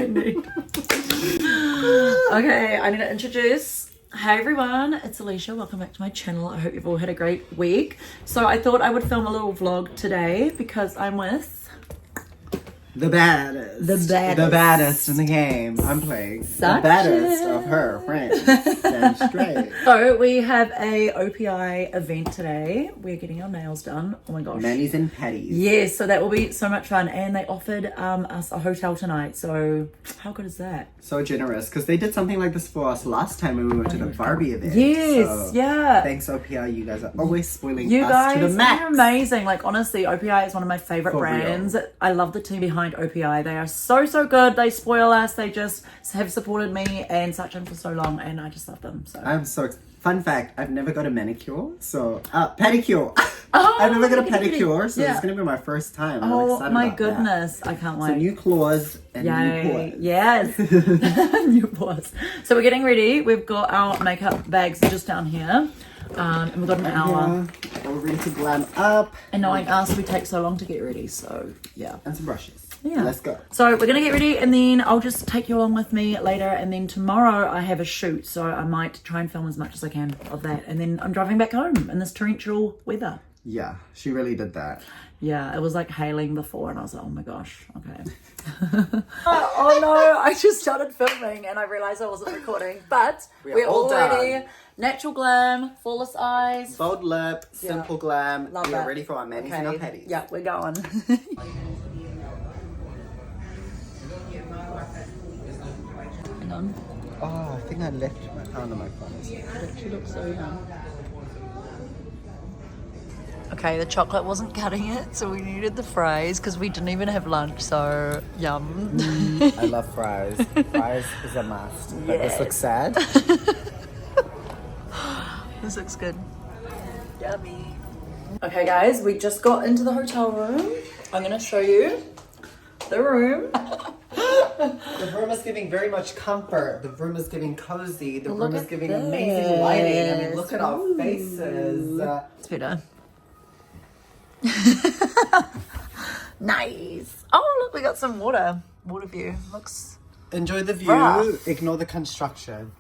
need. Okay, I need to introduce. Hey everyone, it's Alicia. Welcome back to my channel. I hope you've all had a great week. So I thought I would film a little vlog today because I'm with the baddest. The baddest. The baddest in the game. I'm playing Sachin. The baddest of her friends. Damn straight. So we have a OPI event today. We're getting our nails done. Oh my gosh. Manis and patties. Yes, so that will be so much fun. And they offered us a hotel tonight. So how good is that? So generous, because they did something like this for us last time when we went to the Barbie event. Yes, so yeah. Thanks OPI, you guys are always spoiling You us guys to the max. are amazing. Like honestly, OPI is one of my favorite For brands. real. I love the team behind OPI. They are so good. They spoil us. They just have supported me and Sachin for so long, and I just love them. So I'm so fun fact, I've never got a manicure, so pedicure. Oh, I've never got a goody, goody. pedicure, so Yeah. it's gonna be my first time. I'm oh excited my about goodness, I can't that. wait. So new claws and new Yay. paws. Yes. New paws. So we're getting ready. We've got our makeup bags just down here. And we've got an hour. Yeah, we're ready to glam up. And knowing us, we take so long to get ready. So yeah. And some brushes. Yeah. Let's go. So we're gonna get ready and then I'll just take you along with me later, and then tomorrow I have a shoot, so I might try and film as much as I can of that, and then I'm driving back home in this torrential weather. Yeah, she really did that. Yeah, it was like hailing before and I was like, oh my gosh, okay. Oh no, I just started filming and I realized I wasn't recording, but we're all ready. done. Natural glam, flawless eyes. Bold lip, simple glam. Love we that. are ready for our manis and our patties. Yeah, we're going. Hang on. Oh, I think I left my phone on my phone. She looks so young. Okay, the chocolate wasn't cutting it, so we needed the fries because we didn't even have lunch, so yum. I love fries. Fries is a must. But Yes. this looks sad. This looks good. Yummy. Okay guys, we just got into the hotel room. I'm gonna show you the room. The room is giving very much comfort. The room is giving cozy. The room is at giving amazing lighting. I mean, this. look at our faces. It's better. Nice. Oh look, we got some water. Water view. Looks Enjoy the view. rough. Ignore the construction.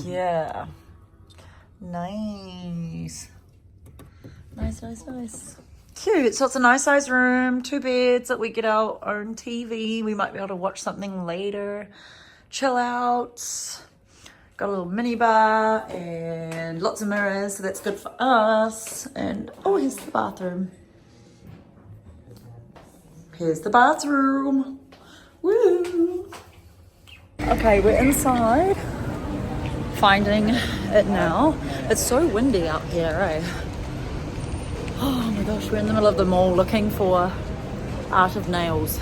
yeah. Nice. Nice. Cute. So it's a nice size room, 2 beds that we get our own TV. We might be able to watch something later. Chill out. Got a little mini bar and lots of mirrors, so that's good for us. And oh, here's the bathroom. Here's the bathroom. Woo! Okay, we're inside. Finding it now. It's so windy out here, eh? Oh my gosh, we're in the middle of the mall looking for Art of Nails.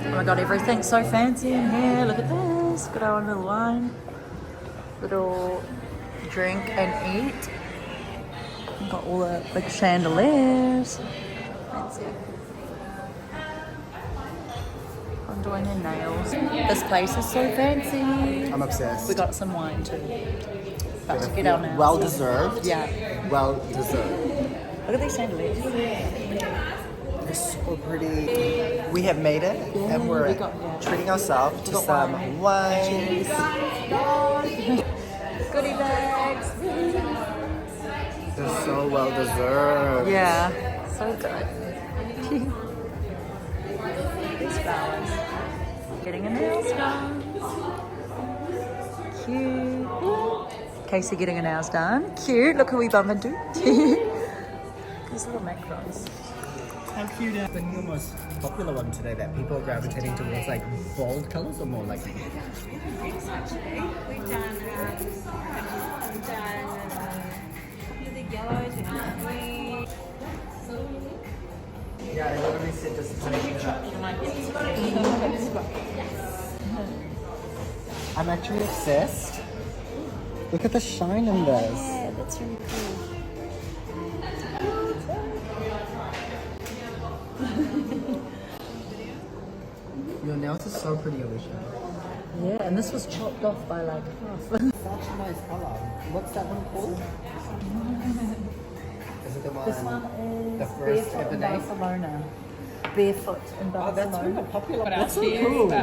Oh my god, everything's so fancy in here. Look at this. Got our own little wine, little drink and eat. We've got all the big chandeliers. Fancy. I'm doing their nails. This place is so fancy. I'm obsessed. We got some wine too. About to get our nails. Well deserved. Yeah. Well deserved. Look at these chandeliers. They're so pretty. We have made it, and we're we got- treating ourselves to got some wine. Goodie bags. They're so well deserved. Yeah, so good. These flowers. Getting a nails done. Casey getting her nails done. Cute. Look who we bump into. These little macros. How cute is the new most popular one today that people are gravitating towards, like bold colors or more like We've done the yellows, we have green. yeah, I literally said this is I'm actually obsessed. Look at the shine in this. Yeah, that's really cool. Your nails are so pretty, Alicia. Yeah, and this was chopped off by like half. Such a nice color. What's that one called? Is it the one? This one is the first Barefoot in Ebony? Barcelona. Barefoot in Barcelona. Oh, that's really popular. But That's so upstairs, cool. but,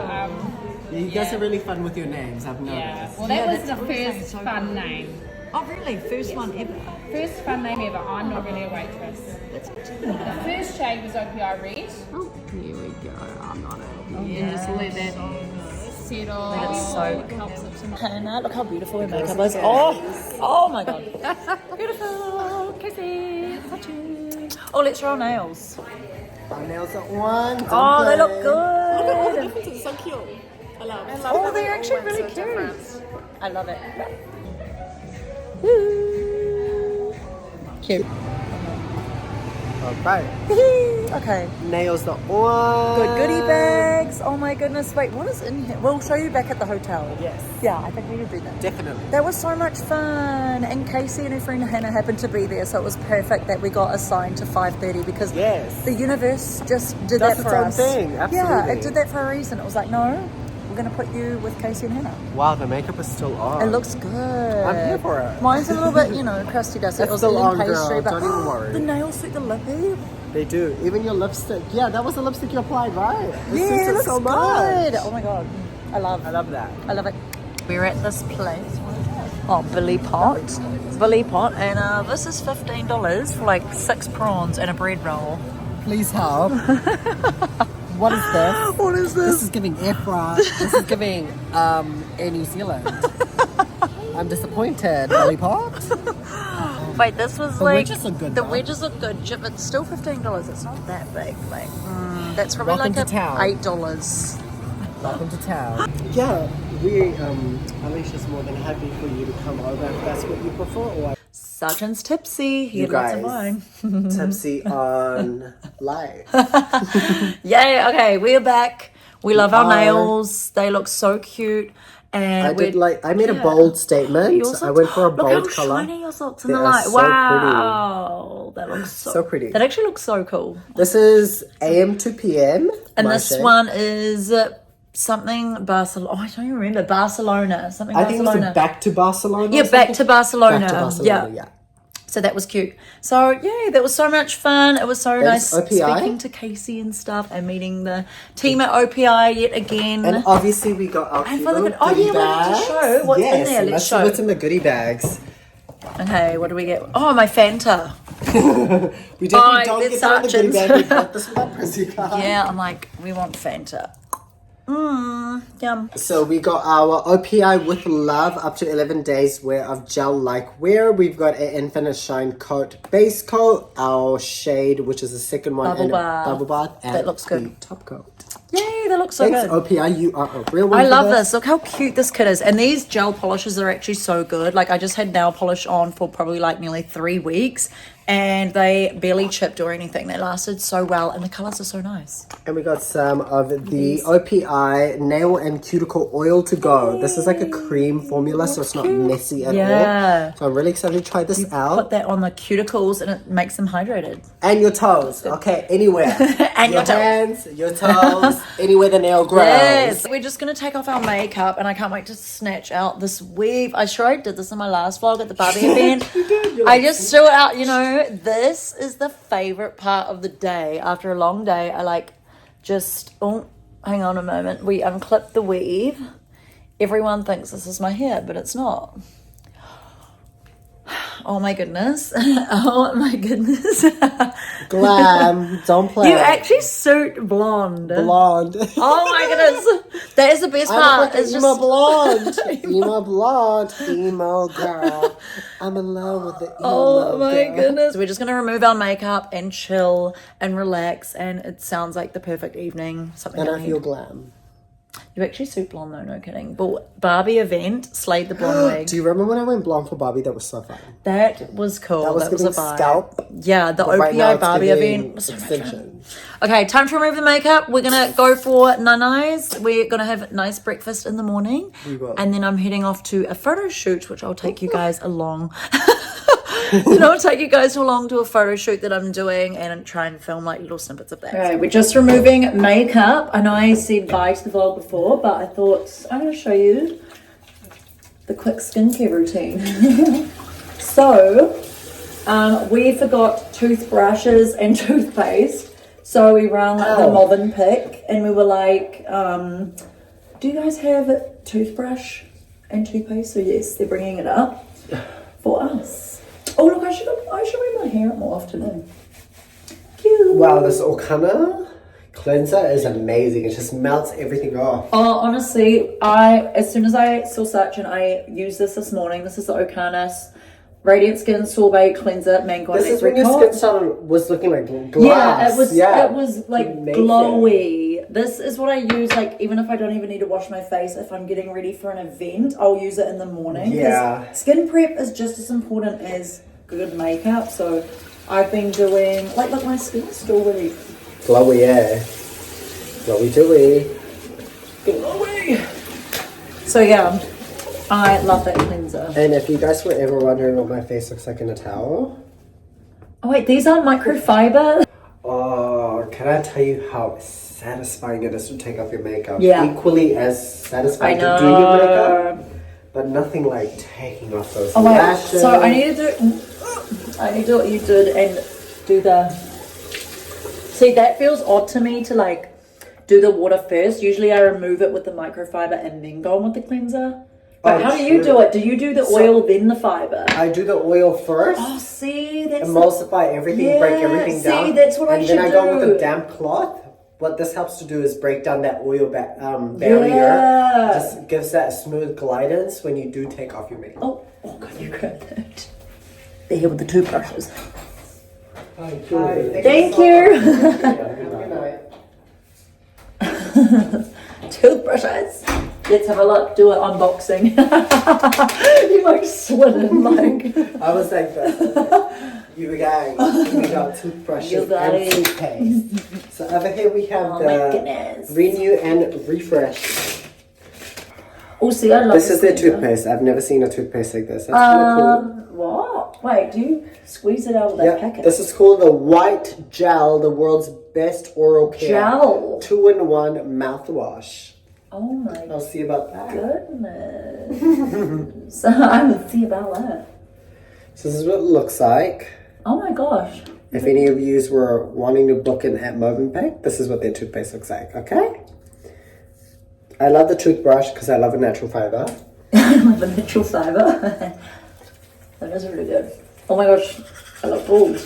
Yeah, you guys are really fun with your names, I've noticed. yeah. Well, Yeah, that was that's the what I'm saying, first so fun cool. name. Oh, really? First one ever. First fun name ever. I'm not really a waitress. That's good to The know. first shade was OPI Red. Oh, here we go. I'm not it. Yeah, just let that settle. That is so helps it to Hannah, look how beautiful her makeup is. Oh my god. Beautiful. Casey. Sachin. Oh, let's roll nails. My nails are on. Oh, they look good. It's so cute. I love it. Oh, they're actually really cute. I love it. Woo. Cute. Okay. Okay. Nails are on. Good goodie bags. Oh my goodness. Wait, what is in here? We'll show you back at the hotel. Yes. Yeah, I think we should do that. Definitely. That was so much fun. And Casey and her friend Hannah happened to be there, so it was perfect that we got assigned to 5:30 because Yes. the universe just did Does that its for own us. thing, Yeah, absolutely. it did that for a reason. It was like, no, we're going to put you with Casey and Hannah. Wow, the makeup is still on. It looks good. I'm here for it. Mine's a little bit, crusty dusty. It's It was still eating on, pastry, girl. but Don't even worry. the nails suit the lippy. They do. Even your lipstick. Yeah, that was the lipstick you applied, right? It Yeah, suits it it looks so much. good. Oh my god, I love that. I love it. We're at this place. Oh, Billy Pot. Billy Pot. And this is $15 for like 6 prawns and a bread roll. Please help. What is this? What is This is giving air fry. This is giving Air New Zealand. I'm disappointed, Lollipop. Wait, this was The like... wedges look good, The though. wedges look good, but it's still $15. It's not that big. Like, that's probably Welcome like to town. $8. Welcome to town. Yeah, we, Alicia's more than happy for you to come over if that's what you prefer. Or Sachin's tipsy. He You had lots of guys. wine. tipsy on live. Yay, okay, we're back. We love our are. nails. They look so cute. And I made a bold statement. Yours I look- went for a look bold how color. shiny yours looks in They the are light. so Wow, that looks So pretty. That actually looks so cool. This is AM to PM. And my this shade. one is something Barcelona. Oh, I don't even remember. Barcelona. Something I think it Barcelona. was back to Barcelona. Yeah, or back to something? Barcelona. Back to Barcelona, yeah. So that was cute. So yeah, that was so much fun. It was so Thanks, nice OPI. speaking to Casey and stuff and meeting the team at OPI yet again. And obviously we got our And cute for the little good- oh, goodie yeah, we need to bags. show what's in Yes, there. Let's see show. what's in the goodie bags. Okay, what do we get? Oh, my Fanta. We definitely Oh, don't it's get that in the goodie Sachin's. bag. We got this with our prissy card. Yeah, I'm like, we want Fanta. Yum. So we got our OPI with love up to 11 days wear of gel-like wear. We've got an Infinite Shine Coat base coat, our shade, which is the second one, Bubble and bath. bubble bath, and That looks good. the top coat. Yay, that looks so Thanks, good. OPI. You are a real one. I for love this. Look how cute this kit is. And these gel polishes are actually so good. Like, I just had nail polish on for probably like nearly 3 weeks. And they barely chipped or anything. They lasted so well. And the colours are so nice. And we got some of the OPI nail and cuticle oil to go. This is like a cream formula, so it's not messy at Yeah. all. So I'm really excited to try this out. Put that on the cuticles and it makes them hydrated. And your toes. Okay, anywhere. And your toes. hands, your toes, anywhere the nail grows. Yes. We're just going to take off our makeup and I can't wait to snatch out this weave. I sure I did this in my last vlog at the Barbie event. I just threw it out, this is the favorite part of the day. After a long day, I like just, oh, hang on a moment. We unclip the weave. Everyone thinks this is my hair, but it's not. Oh my goodness. Oh my goodness. Glam. Don't play. You actually suit blonde. Blonde. Oh my goodness. That is the best I look part. like It's emo just blonde. Emo blonde. Emo girl. I'm in love with the emo oh my girl. goodness. We're just going to remove our makeup and chill and relax, and it sounds like the perfect evening. Something And I I need. feel glam. You actually suit blonde though, no kidding. But Barbie event slayed the blonde wig. Do you remember when I went blonde for Barbie? That was so fun. That was cool. That was a giving vibe. scalp. Yeah, the But right now OPI it's Barbie giving event was so much fun. extension. Okay, time to remove the makeup. We're gonna go for nanais. We're gonna have a nice breakfast in the morning, will. and then I'm heading off to a photo shoot, which I'll take you guys along. Then I'll take you guys along to a photo shoot that I'm doing and try and film like little snippets of that. Okay, we're just removing makeup. I know I said bye to the vlog before, but I thought I'm gonna show you the quick skincare routine. So, we forgot toothbrushes and toothpaste, so we rang the Movenpick and we were like, do you guys have toothbrush and toothpaste? So yes, they're bringing it up for us. Oh look, I should wear my hair up more often. Cute. Wow, this OKANA cleanser is amazing. It just melts everything off. Oh, honestly, as soon as I saw Sachin, I used this morning. This is the OKANA Radiant Skin Sorbet Cleanser Mango This is when your skin tone was looking like glass. Yeah, it was like Amazing. glowy. This is what I use, like, even if I don't even need to wash my face, if I'm getting ready for an event, I'll use it in the morning. Yeah. Skin prep is just as important as good makeup. So I've been doing, like, look, my skin's still really Glowy, yeah. Glowy dewy. glowy. So yeah, I love that cleanser. And if you guys were ever wondering what my face looks like in a towel. Oh wait, these aren't microfiber? Oh, can I tell you how satisfying it is to take off your makeup? Yeah. Equally as satisfying to do your makeup, but nothing like taking off those lashes. So I need to do what you did and do the... See, that feels odd to me to like do the water first. Usually I remove it with the microfiber and then go on with the cleanser. But how do you do it? Do you do the oil then the fiber? I do the oil first. Oh, see, that's emulsify everything, break everything down. See, that's what I should do. And then I go with a damp cloth. What this helps to do is break down that oil barrier. Yeah. Just gives that smooth glidance when you do take off your makeup. Oh God, you grabbed it. They're here with the toothbrushes. Thank you. Good night. Toothbrushes. Let's have a look. Do an unboxing. You like sweating like. I was like that. You guys, we got toothbrushes You got and it. toothpaste. So over here we have Oh my goodness. the Renew and Refresh. Oh, see, I love This is their cleanser. toothpaste. I've never seen a toothpaste like this. That's kind of cool. What? Wait, do you squeeze it out of that Yeah, packet? this is called the White Gel, the world's best oral care. Gel. 2-in-1 mouthwash. Oh my I'll see about that. goodness. So I would see about that. So this is what it looks like. Oh my gosh. If any of you were wanting to book in at Movenpick, this is what their toothpaste looks like, okay? I love the toothbrush because I love a natural fiber. I love the natural fiber. That is really good. Oh my gosh. I love balls.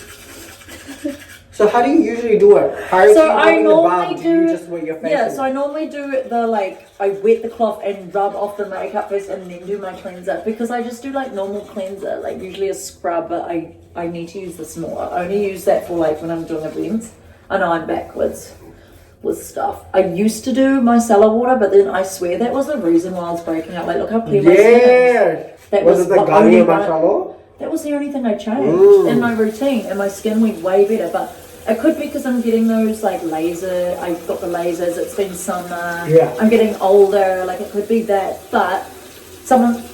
So how do you usually do it? How So do I you normally do do you just wet your face? yeah. in So I it? normally do the like I wet the cloth and rub off the makeup first and then do my cleanser because I just do like normal cleanser, like usually a scrub, but I need to use this more. I only use that for like when I'm doing events. I know I'm backwards with stuff. I used to do micellar water, but then I swear that was the reason why I was breaking out. Like look how clean my skin is. Yeah. That Was it the the only Garnier one- Marshmallow? That was the only thing I changed in my routine, and my skin went way better. But it could be because I'm getting those like laser. I've got the lasers. It's been summer. Yeah. I'm getting older. Like it could be that. But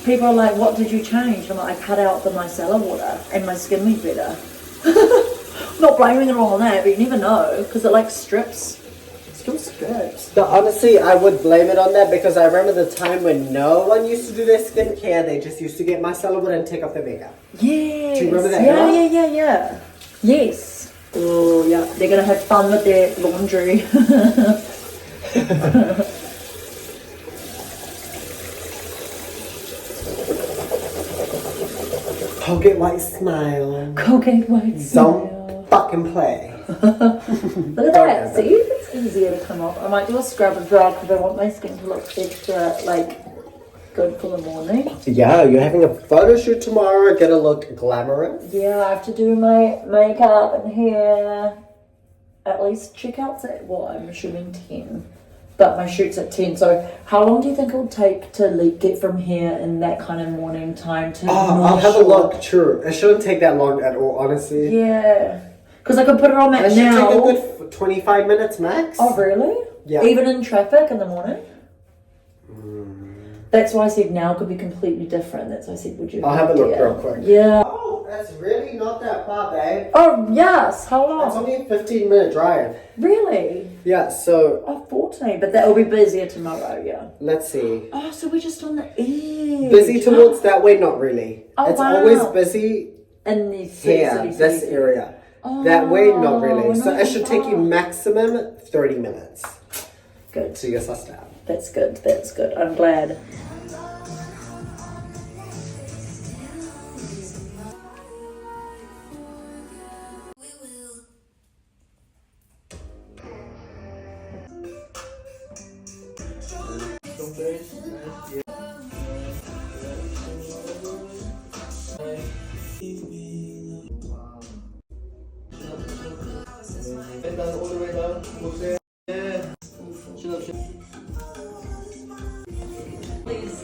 people are like, "What did you change?" I'm like, "I cut out the micellar water, and my skin went better." I'm not blaming it all on that, but you never know because it like strips. Still strips. But honestly, I would blame it on that because I remember the time when no one used to do their skincare. They just used to get micellar water and take off their makeup. Yes. Do you remember that Yeah, era? yeah. Yes. Oh, yeah. They're going to have fun with their laundry. Colgate White Smile. Colgate White Smile. Don't fucking play. Look at that. See, it's easier to come off. I might do a scrub as well because I want my skin to look extra, like, good for the morning. Yeah, you're having a photo shoot tomorrow. Gotta look glamorous. Yeah, I have to do my makeup and hair. At least checkouts at, well, I'm assuming 10. But my shoot's at 10. So how long do you think it would take to get from here in that kind of morning time to I'll have a look. True. It shouldn't take that long at all, honestly. Yeah. Because I could put it on that It now. should take a good 25 minutes max. Oh, really? Yeah. Even in traffic in the morning? That's why I said now could be completely different. That's why I said, would you? I'll have a look real quick. Yeah. Oh, that's really not that far, babe. Oh, yes. How long? It's only a 15-minute drive. Really? Yeah, so... Oh, 14. But that will be busier tomorrow, yeah. Let's see. Oh, so we're just on the edge. Busy towards that way? Not really. Oh, it's wow. always busy In the here, this area. That way, not really. So not it should take you far. maximum 30 minutes Good. to get sussed out. That's good. That's good. I'm glad. Please,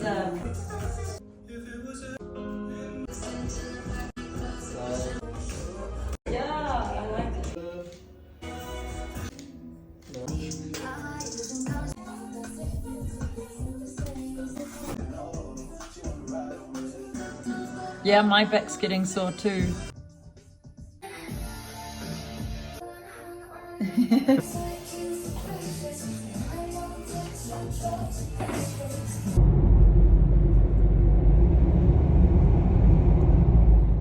yeah, I like it. Yeah, my back's getting sore too.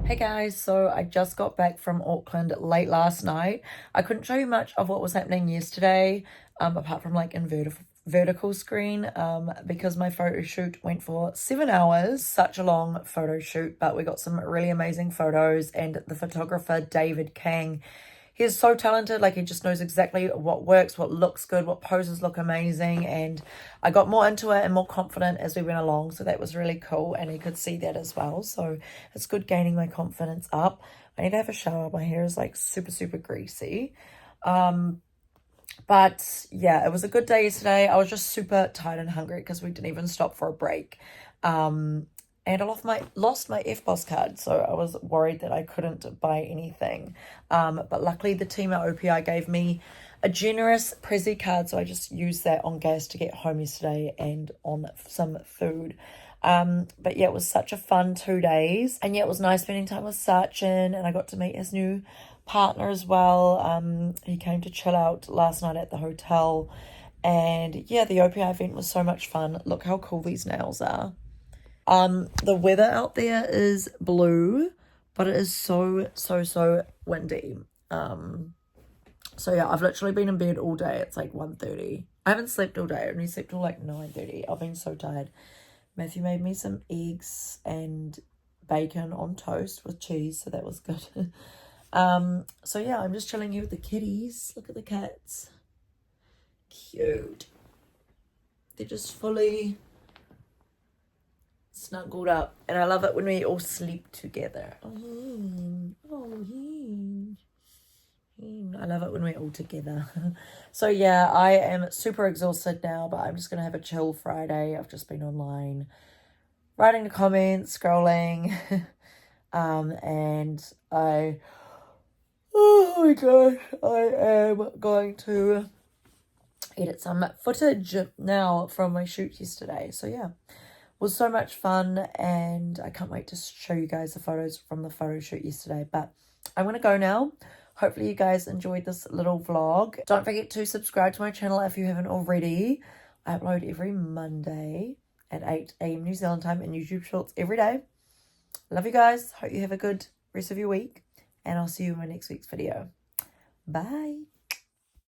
Hey guys, so I just got back from Auckland late last night. I couldn't show you much of what was happening yesterday, apart from like in vertical screen, because my photo shoot went for 7 hours. Such a long photo shoot, but we got some really amazing photos, and the photographer David Kang, he's so talented. Like, he just knows exactly what works, what looks good, what poses look amazing, and I got more into it and more confident as we went along, so that was really cool, and he could see that as well, so it's good gaining my confidence up. I need to have a shower. My hair is like super greasy. But yeah, it was a good day yesterday. I was just super tired and hungry because we didn't even stop for a break. And I lost my FBOS card, so I was worried that I couldn't buy anything. But luckily the team at OPI gave me a generous Prezi card, so I just used that on gas to get home yesterday and on some food. But yeah, it was such a fun 2 days. And yeah, it was nice spending time with Sachin, and I got to meet his new partner as well. He came to chill out last night at the hotel, and yeah, the OPI event was so much fun. Look how cool these nails are. The weather out there is blue, but it is so windy. So yeah, I've literally been in bed all day. It's like 1:30. I haven't slept all day. I only slept till like 9:30. I've been so tired. Matthew made me some eggs and bacon on toast with cheese, so that was good. So yeah, I'm just chilling here with the kitties. Look at the cats. Cute. They're just fully snuggled up, and I love it when we all sleep together. I love it when we're all together. So yeah, I am super exhausted now, but I'm just gonna have a chill Friday. I've just been online writing the comments, scrolling, and oh my gosh, I am going to edit some footage now from my shoot yesterday. So yeah, it was so much fun, and I can't wait to show you guys the photos from the photo shoot yesterday. But I'm gonna go now. Hopefully you guys enjoyed this little vlog. Don't forget to subscribe to my channel if you haven't already. I upload every Monday at 8 a.m. New Zealand time, and YouTube shorts every day. Love you guys. Hope you have a good rest of your week, and I'll see you in my next week's video. Bye.